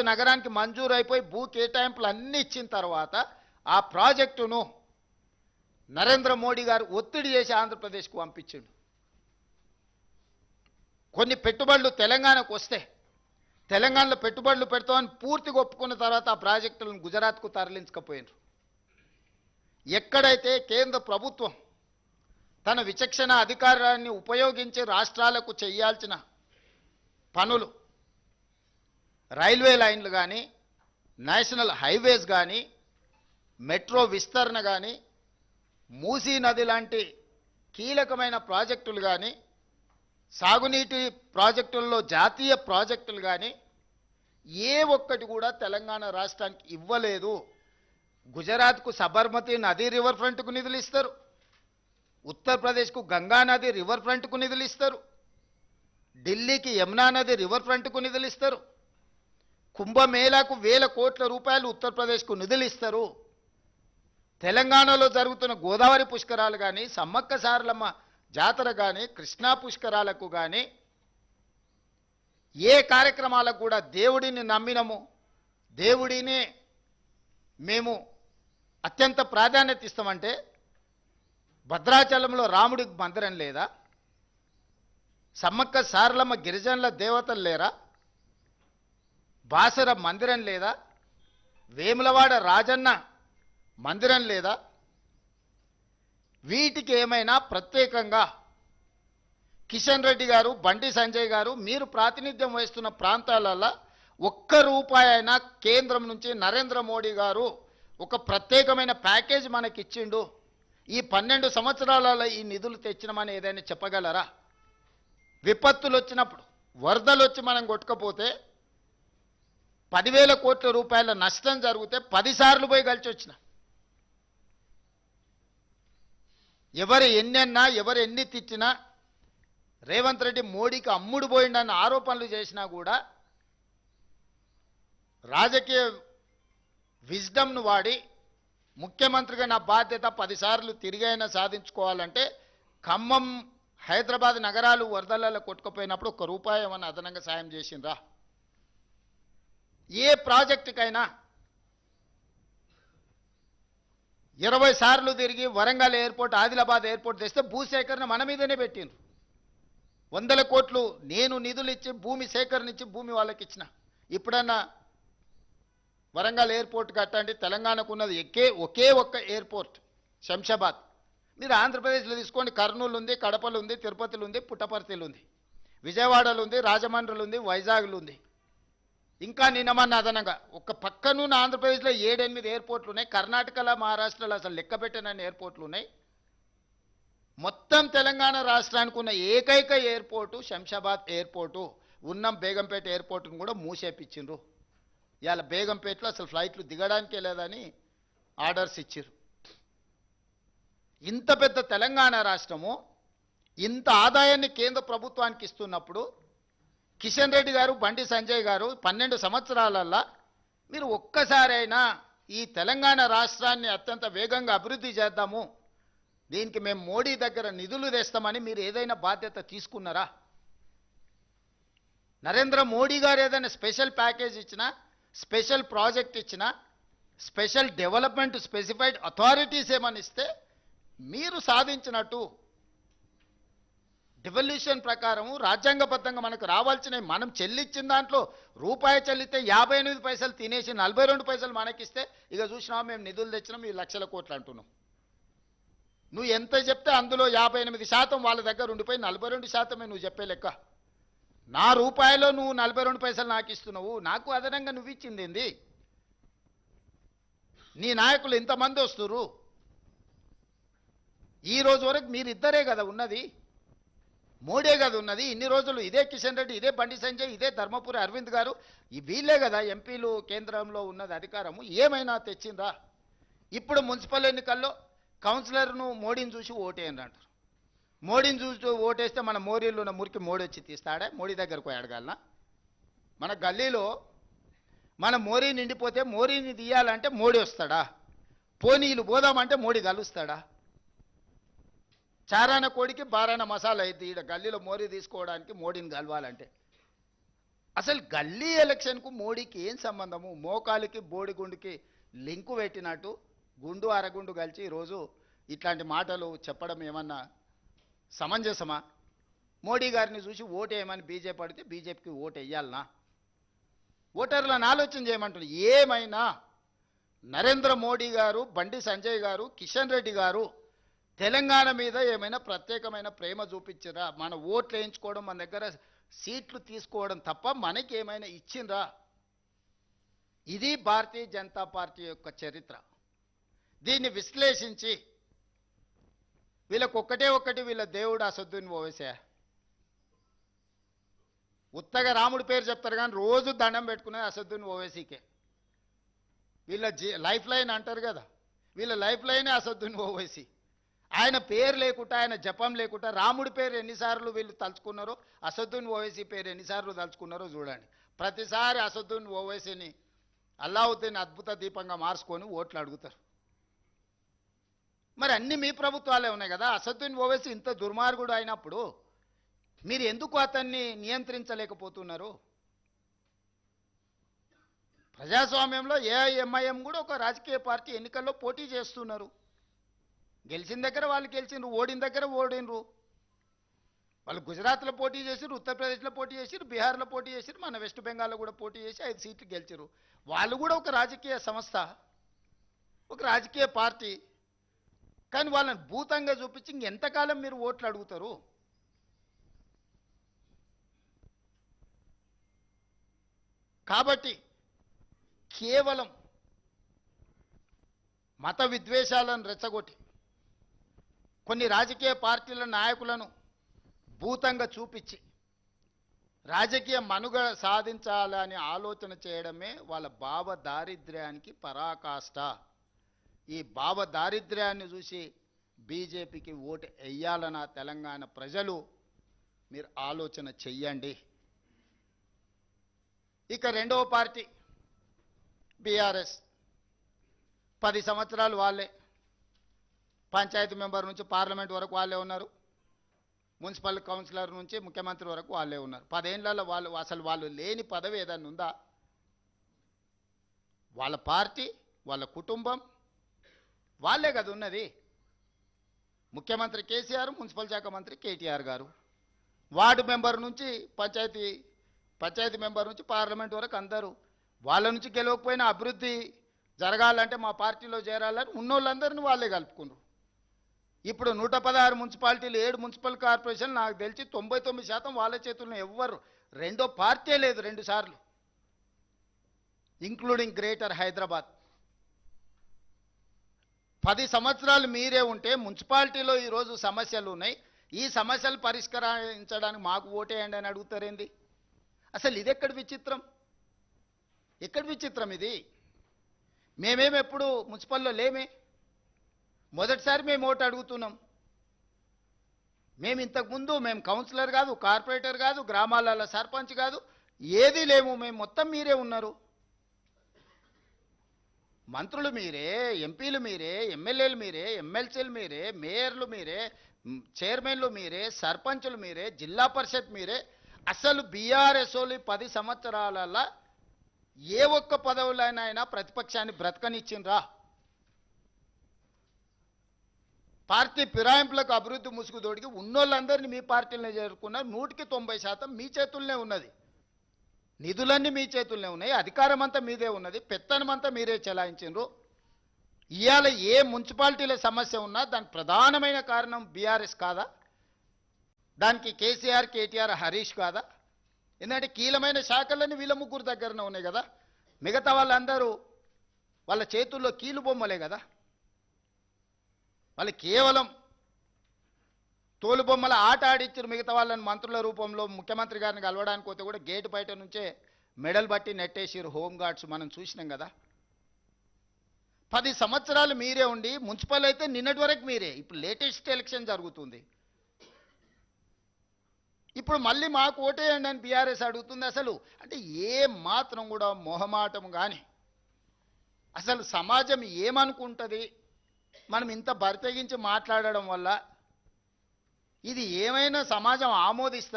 నగరానికి మంజూరు అయిపోయి భూ కేటాయింపులు అన్నీ ఇచ్చిన తర్వాత ఆ ప్రాజెక్టును నరేంద్ర మోడీ గారు ఒత్తిడి చేసి ఆంధ్రప్రదేశ్కు పంపించిండు. కొన్ని పెట్టుబడులు తెలంగాణకు వస్తే తెలంగాణలో పెట్టుబడులు పెడతామని పూర్తిగా ఒప్పుకున్న తర్వాత ఆ ప్రాజెక్టులను గుజరాత్కు తరలించకపోయినారు. ఎక్కడైతే కేంద్ర ప్రభుత్వం తన విచక్షణ అధికారాన్ని ఉపయోగించి రాష్ట్రాలకు చేయాల్సిన పనులు, రైల్వే లైన్లు కానీ, నేషనల్ హైవేస్ కానీ, మెట్రో విస్తరణ కానీ, మూసీ నది లాంటి కీలకమైన ప్రాజెక్టులు కానీ, సాగునీటి ప్రాజెక్టుల్లో జాతీయ ప్రాజెక్టులు కానీ ఏ ఒక్కటి కూడా తెలంగాణ రాష్ట్రానికి ఇవ్వలేదు. గుజరాత్కు సబర్మతి నది రివర్ ఫ్రంట్కు నిధులు ఇస్తారు, ఉత్తరప్రదేశ్కు గంగా నది రివర్ ఫ్రంట్కు నిధులు ఇస్తారు, ఢిల్లీకి యమునా నది రివర్ ఫ్రంట్కు నిధులు ఇస్తారు, కుంభమేళాకు 1000 కోట్ల రూపాయలు ఉత్తరప్రదేశ్కు నిధులు ఇస్తారు. తెలంగాణలో జరుగుతున్న గోదావరి పుష్కరాలు కానీ, సమ్మక్క సారలమ్మ జాతర కానీ, కృష్ణా పుష్కరాలకు కానీ ఏ కార్యక్రమాలకు కూడా దేవుడిని నమ్మినము, దేవుడినే మేము అత్యంత ప్రాధాన్యత ఇస్తామంటే భద్రాచలంలో రాముడికి మందిరం లేదా? సమ్మక్క సారలమ్మ గిరిజనుల దేవతలు లేరా? బాసర మందిరం లేదా? వేములవాడ రాజన్న మందిరం లేదా? వీటికి ఏమైనా ప్రత్యేకంగా కిషన్ రెడ్డి గారు, బండి సంజయ్ గారు మీరు ప్రాతినిధ్యం వహిస్తున్న ప్రాంతాలలో ఒక్క రూపాయి అయినా కేంద్రం నుంచి నరేంద్ర మోడీ గారు ఒక ప్రత్యేకమైన ప్యాకేజ్ మనకి ఇచ్చిండు, ఈ 12 సంవత్సరాలలో ఈ నిధులు తెచ్చినామని ఏదైనా చెప్పగలరా? విపత్తులు వచ్చినప్పుడు, వరదలు వచ్చి మనం కొట్టుకపోతే 10,000 కోట్ల రూపాయల నష్టం జరిగితే 10 సార్లు పోయి కలిసి వచ్చిన. ఎవరు ఎన్నన్నా, ఎవరు ఎన్ని తిట్టినా, రేవంత్ రెడ్డి మోడీకి అమ్ముడు పోయిండన్న ఆరోపణలు చేసినా కూడా రాజకీయ విజ్డమ్ను వాడి ముఖ్యమంత్రిగా నా బాధ్యత 10 సార్లు తిరిగైనా సాధించుకోవాలంటే ఖమ్మం, హైదరాబాద్ నగరాలు వరదలలో కొట్టుకుపోయినప్పుడు 1 రూపాయి ఏమన్నా అదనంగా సాయం చేసిండ్రా? ఏ ప్రాజెక్టుకైనా 20 సార్లు తిరిగి వరంగల్ ఎయిర్పోర్ట్, ఆదిలాబాద్ ఎయిర్పోర్ట్ తెస్తే భూసేకరణ మన మీదనే పెట్టిండ్రు. 100 కోట్లు నేను నిధులు ఇచ్చి భూమి సేకరణ ఇచ్చి భూమి వాళ్ళకి ఇచ్చిన. ఇప్పుడన్నా వరంగల్ ఎయిర్పోర్ట్ కట్టండి. తెలంగాణకు ఉన్నది ఒకే ఒక్క ఎయిర్పోర్ట్ శంషాబాద్. మీరు ఆంధ్రప్రదేశ్లో తీసుకోండి, కర్నూలు ఉంది, కడపలు ఉంది, తిరుపతిలో ఉంది, పుట్టపర్తిలో ఉంది, విజయవాడలో ఉంది, రాజమండ్రిలో ఉంది, వైజాగ్లో ఉంది. ఇంకా నిన్నమన్న అదనంగా ఒక పక్కనున్న ఆంధ్రప్రదేశ్లో 7-8 ఎయిర్పోర్ట్లు ఉన్నాయి. కర్ణాటకలో, మహారాష్ట్రలో అసలు లెక్క పెట్టనన్ని ఎయిర్పోర్ట్లు ఉన్నాయి. మొత్తం తెలంగాణ రాష్ట్రానికి ఉన్న ఏకైక ఎయిర్పోర్టు శంషాబాద్ ఎయిర్పోర్టు. ఉన్నం బేగంపేట ఎయిర్పోర్టును కూడా మూసేపించిండ్రు. ఇవాళ బేగంపేటలో అసలు ఫ్లైట్లు దిగడానికే లేదని ఆర్డర్స్ ఇచ్చారు. ఇంత పెద్ద తెలంగాణ రాష్ట్రము ఇంత ఆదాయాన్ని కేంద్ర ప్రభుత్వానికి ఇస్తున్నప్పుడు కిషన్ రెడ్డి గారు, బండి సంజయ్ గారు 12 సంవత్సరాలల్లా మీరు ఒక్కసారైనా ఈ తెలంగాణ రాష్ట్రాన్ని అత్యంత వేగంగా అభివృద్ధి చేద్దాము, దీనికి మేము మోడీ దగ్గర నిధులు తెస్తామని మీరు ఏదైనా బాధ్యత తీసుకున్నారా? నరేంద్ర మోడీ గారు ఏదైనా స్పెషల్ ప్యాకేజ్ ఇచ్చినా, స్పెషల్ ప్రాజెక్ట్ ఇచ్చినా, స్పెషల్ డెవలప్మెంట్ స్పెసిఫైడ్ అథారిటీస్ ఏమని ఇస్తే మీరు సాధించినట్టు డివల్యూషన్ ప్రకారం రాజ్యాంగబద్ధంగా మనకు రావాల్సినవి మనం చెల్లించిన దాంట్లో రూపాయి చెల్లితే 58 పైసలు తినేసి 42 పైసలు మనకిస్తే ఇక చూసినావా మేము నిధులు తెచ్చినాం ఈ లక్షల కోట్లు అంటున్నాం. నువ్వు ఎంత చెప్తే అందులో 58% వాళ్ళ దగ్గర ఉండిపోయి 42% నువ్వు చెప్పే లెక్క. నా రూపాయలో నువ్వు 42 పైసలు నాకు ఇస్తున్నావు, నాకు అదనంగా నువ్వు ఇచ్చింది ఏంది? నీ నాయకులు ఇంతమంది వస్తున్నారు, ఈ రోజు వరకు మీరిద్దరే కదా ఉన్నది, మోడీ కదా ఉన్నది. ఇన్ని రోజులు ఇదే కిషన్ రెడ్డి, ఇదే బండి సంజయ్, ఇదే ధర్మపురి అరవింద్ గారు, వీళ్ళే కదా ఎంపీలు కేంద్రంలో ఉన్నది అధికారము. ఏమైనా తెచ్చిందా? ఇప్పుడు మున్సిపల్ ఎన్నికల్లో కౌన్సిలర్ను మోడీని చూసి ఓటేయండి అంటారు. మోడీని చూసి ఓటేస్తే మన మోరీలో ఉన్న మురికి మోడీ వచ్చి తీస్తాడే? మోడీ దగ్గరకు పోయి అడగాలనా? మన గల్లీలో మన మోరీ నిండిపోతే మోరీని తీయాలంటే మోడీ వస్తాడా? పోనీలు పోదామంటే మోడీ కలుస్తాడా? చారాన కోడికి బారాన మసాలా అయింది. ఈడ గల్లీలో మోరీ తీసుకోవడానికి మోడీని కలవాలంటే అసలు గల్లీ ఎలక్షన్కు మోడీకి ఏం సంబంధము? మోకాలికి బోడిగుండుకి లింకు పెట్టినట్టు గుండు అరగుండు కలిసి ఈరోజు ఇట్లాంటి మాటలు చెప్పడం ఏమన్నా సమంజసమా? మోడీ గారిని చూసి ఓటేయమని బీజేపీ అడిగితే బీజేపీకి ఓటు వేయాలనా? ఓటర్లను ఆలోచన చేయమంటున్నారు. ఏమైనా నరేంద్ర మోడీ గారు, బండి సంజయ్ గారు, కిషన్ రెడ్డి గారు తెలంగాణ మీద ఏమైనా ప్రత్యేకమైన ప్రేమ చూపించరా? మన ఓట్లు వేయించుకోవడం, మన దగ్గర సీట్లు తీసుకోవడం తప్ప మనకి ఏమైనా ఇచ్చిండ్రా? ఇది భారతీయ జనతా పార్టీ యొక్క చరిత్ర. దీన్ని విశ్లేషించి వీళ్ళకి ఒక్కటి వీళ్ళ దేవుడు అసదుద్దీన్ ఓవైసీ. ఉత్తగా రాముడి పేరు చెప్తారు కానీ రోజు దండం పెట్టుకునేది అసదుద్దీన్ ఓవైసీకే. వీళ్ళ లైఫ్ లైన్ అంటారు కదా, వీళ్ళ లైఫ్ లైనే అసదుద్దీన్ ఓవైసీ. ఆయన పేరు లేకుండా, ఆయన జపం లేకుండా రాముడి పేరు ఎన్నిసార్లు వీళ్ళు తలుచుకున్నారో, అసదుద్దీన్ ఓవైసీ పేరు ఎన్నిసార్లు తలుచుకున్నారో చూడండి. ప్రతిసారి అసదుద్దీన్ ఓవైసీని అల్లావుద్దీన్ అద్భుత దీపంగా మార్చుకొని ఓట్లు అడుగుతారు. మరి అన్ని మీ ప్రభుత్వాలే ఉన్నాయి కదా. అసదుద్దీన్ ఓవైసీ ఇంత దుర్మార్గుడు అయినప్పుడు మీరు ఎందుకు అతన్ని నియంత్రించలేకపోతున్నారు? ప్రజాస్వామ్యంలో ఏఐఎంఐఎం కూడా ఒక రాజకీయ పార్టీ ఎన్నికల్లో పోటీ చేస్తున్నారు. గెలిచిన దగ్గర వాళ్ళు గెలిచిండ్రు, ఓడిన దగ్గర ఓడినరు. వాళ్ళు గుజరాత్లో పోటీ చేసిరు, ఉత్తరప్రదేశ్లో పోటీ చేసిరు, బీహార్లో పోటీ చేసిరు, మన వెస్ట్ బెంగాల్లో కూడా పోటీ చేసి 5 సీట్లు గెలిచారు. వాళ్ళు కూడా ఒక రాజకీయ సంస్థ, ఒక రాజకీయ పార్టీ. కానీ వాళ్ళని భూతంగా చూపించి ఇంకెంతకాలం మీరు ఓట్లు అడుగుతారు? కాబట్టి కేవలం మత విద్వేషాలను రెచ్చగొట్టి కొన్ని రాజకీయ పార్టీల నాయకులను భూతంగా చూపించి రాజకీయ మనుగడ సాధించాలని ఆలోచన చేయడమే వాళ్ళ భావ దారిద్ర్యానికి పరాకాష్ట. ఈ భావ దారిద్ర్యాన్ని చూసి బీజేపీకి ఓటు వేయాలన్న తెలంగాణ ప్రజలు మీరు ఆలోచన చెయ్యండి. ఇక రెండవ పార్టీ బీఆర్ఎస్. 10 సంవత్సరాలు వాళ్ళే, పంచాయతీ మెంబర్ నుంచి పార్లమెంట్ వరకు వాళ్ళే ఉన్నారు, మున్సిపల్ కౌన్సిలర్ నుంచి ముఖ్యమంత్రి వరకు వాళ్ళే ఉన్నారు. 10 ఏళ్లలో వాళ్ళు లేని పదవి ఏదన్నా ఉందా? వాళ్ళ పార్టీ, వాళ్ళ కుటుంబం, వాళ్ళే కదా ఉన్నది. ముఖ్యమంత్రి కేసీఆర్, మున్సిపల్ శాఖ మంత్రి కేటీఆర్ గారు, వార్డు మెంబర్ నుంచి పంచాయతీ మెంబర్ నుంచి పార్లమెంట్ వరకు అందరూ. వాళ్ళ నుంచి గెలవకపోయినా అభివృద్ధి జరగాలంటే మా పార్టీలో చేరాలని ఉన్నోళ్ళందరినీ వాళ్ళే కలుపుకున్నారు. ఇప్పుడు 116 మున్సిపాలిటీలు, 7 మున్సిపల్ కార్పొరేషన్, నాకు తెలిసి 99% వాళ్ళ చేతుల్లో. ఎవ్వరు రెండో పార్టీ లేదు 2 సార్లు, ఇంక్లూడింగ్ గ్రేటర్ హైదరాబాద్. 10 సంవత్సరాలు మీరే ఉంటే మున్సిపాలిటీలో ఈరోజు సమస్యలు ఉన్నాయి, ఈ సమస్యలు పరిష్కరించడానికి మాకు ఓటేయండి అని అడుగుతారేంది? అసలు ఇది ఎక్కడి విచిత్రం? ఎక్కడి విచిత్రం ఇది? మేమేమి ఎప్పుడు మున్సిపల్లో లేమే, మొదటిసారి మేము ఓటు అడుగుతున్నాం. మేము ఇంతకుముందు మేము కౌన్సిలర్ కాదు, కార్పొరేటర్ కాదు, గ్రామాలలో సర్పంచ్ కాదు, ఏదీ లేము. మేము మొత్తం మీరే ఉన్నారు. మంత్రులు మీరే, ఎంపీలు మీరే, ఎమ్మెల్యేలు మీరే, ఎమ్మెల్సీలు మీరే, మేయర్లు మీరే, చైర్మన్లు మీరే, సర్పంచులు మీరే, జిల్లా పరిషత్ మీరే. అసలు బీఆర్ఎస్ వాళ్ళు 10 సంవత్సరాలలో ఏ ఒక్క పదవులైనా ప్రతిపక్షాన్ని బ్రతకనిచ్చిండ్రా? పార్టీ ఫిరాయింపులకు అభివృద్ధి ముసుగు తోడికి ఉన్నోళ్ళందరినీ మీ పార్టీలనే చేరుకున్న 100% మీ చేతుల్లోనే ఉన్నది. నిధులన్నీ మీ చేతుల్లోనే ఉన్నాయి, అధికారం అంతా మీదే ఉన్నది, పెత్తనం అంతా మీరే చెలాయించిండ్రు. ఇవాళ ఏ మున్సిపాలిటీల సమస్య ఉన్నా దానికి ప్రధానమైన కారణం బీఆర్ఎస్ కాదా? దానికి కేసీఆర్, కేటీఆర్, హరీష్ కాదా? ఎందుకంటే కీలమైన శాఖలన్నీ వీళ్ళ ముగ్గురు దగ్గరనే ఉన్నాయి కదా. మిగతా వాళ్ళందరూ వాళ్ళ చేతుల్లో కీలు బొమ్మలే కదా. వాళ్ళు కేవలం తోలుబొమ్మల ఆట ఆడిచ్చారు. మిగతా వాళ్ళని మంత్రుల రూపంలో ముఖ్యమంత్రి గారిని కలవడానికి పోతే కూడా గేటు బయట నుంచే మెడల్ బట్టి నెట్టేసిరు హోంగార్డ్స్, మనం చూసినాం కదా. 10 సంవత్సరాలు మీరే ఉండి మున్సిపల్ అయితే నిన్నటి వరకు మీరే. ఇప్పుడు లేటెస్ట్ ఎలక్షన్ జరుగుతుంది, ఇప్పుడు మళ్ళీ మాకు ఓటేయండి అని బీఆర్ఎస్ అడుగుతుంది. అసలు అంటే ఏ మాత్రం కూడా మొహమాటం కానీ, అసలు సమాజం ఏమనుకుంటుంది మనం ఇంత బరితెగించి మాట్లాడడం వల్ల? ఇది ఏమైనా సమాజం ఆమోదిస్తుంది?